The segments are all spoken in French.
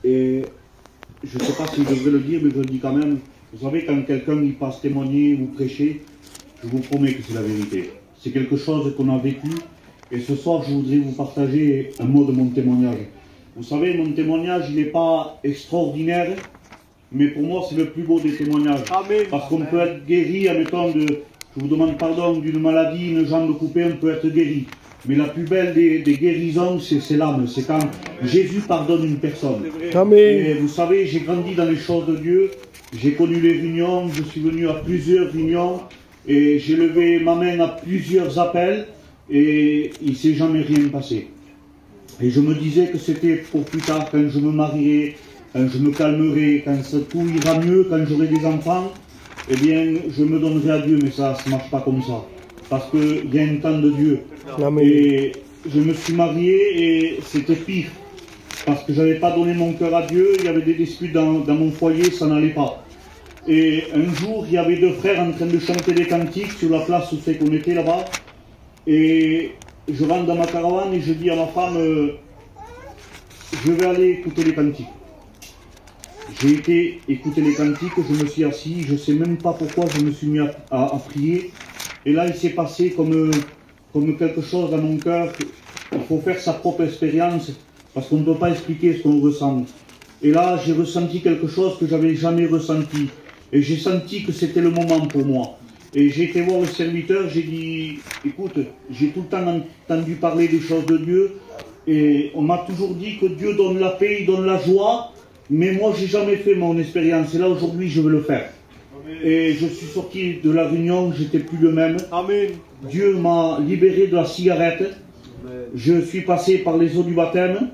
Et je ne sais pas si je devrais le dire, mais je le dis quand même. Vous savez, quand quelqu'un y passe témoigner ou prêcher, je vous promets que c'est la vérité. C'est quelque chose qu'on a vécu. Et ce soir, je voudrais vous partager un mot de mon témoignage. Vous savez, mon témoignage, il n'est pas extraordinaire, mais pour moi, c'est le plus beau des témoignages. Amen. Parce qu'on peut être guéri, admettons, je vous demande pardon, d'une maladie, une jambe coupée, on peut être guéri. Mais la plus belle des guérisons, c'est l'âme. C'est quand Jésus pardonne une personne. Amen. Et vous savez, j'ai grandi dans les choses de Dieu. J'ai connu les réunions, je suis venu à plusieurs réunions. Et j'ai levé ma main à plusieurs appels. Et il ne s'est jamais rien passé. Et je me disais que c'était pour plus tard, quand je me marierai, quand je me calmerai, quand tout ira mieux, quand j'aurai des enfants, eh bien, je me donnerai à Dieu, mais ça ne marche pas comme ça. Parce qu'il y a un temps de Dieu. Amen. Et je me suis marié et c'était pire. Parce que je n'avais pas donné mon cœur à Dieu, il y avait des disputes dans mon foyer, ça n'allait pas. Et un jour, il y avait deux frères en train de chanter des cantiques sur la place où c'est qu'on était là-bas. Et je rentre dans ma caravane et je dis à ma femme, je vais aller écouter les cantiques. J'ai été écouter les cantiques, je me suis assis, je ne sais même pas pourquoi je me suis mis à prier. Et là, il s'est passé comme quelque chose dans mon cœur. Il faut faire sa propre expérience parce qu'on ne peut pas expliquer ce qu'on ressent. Et là, j'ai ressenti quelque chose que je n'avais jamais ressenti. Et j'ai senti que c'était le moment pour moi. Et j'ai été voir le serviteur, j'ai dit, écoute, j'ai tout le temps entendu parler des choses de Dieu, et on m'a toujours dit que Dieu donne la paix, il donne la joie, mais moi j'ai jamais fait mon expérience, et là aujourd'hui je veux le faire. Amen. Et je suis sorti de la réunion, j'étais plus le même. Amen. Dieu m'a libéré de la cigarette. Amen. Je suis passé par les eaux du baptême,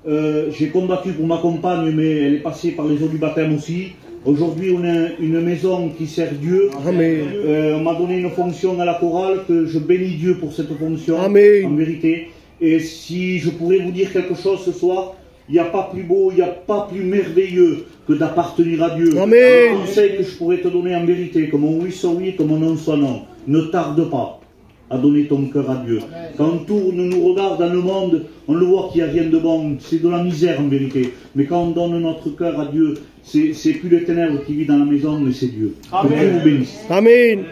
j'ai combattu pour ma compagne, mais elle est passée par les eaux du baptême aussi. Aujourd'hui, on a une maison qui sert Dieu. Amen. On m'a donné une fonction à la chorale, que je bénis Dieu pour cette fonction. Amen. En vérité. Et si je pourrais vous dire quelque chose ce soir, il n'y a pas plus beau, il n'y a pas plus merveilleux que d'appartenir à Dieu. Amen. Un conseil que je pourrais te donner en vérité, que mon oui soit oui, que mon non soit non. Ne tarde pas à donner ton cœur à Dieu. Amen. Quand on tourne, nous regarde dans le monde, on le voit qu'il n'y a rien de bon, c'est de la misère en vérité. Mais quand on donne notre cœur à Dieu, c'est plus les ténèbres qui vivent dans la maison, mais c'est Dieu. Amen. Que Dieu vous bénisse. Amen.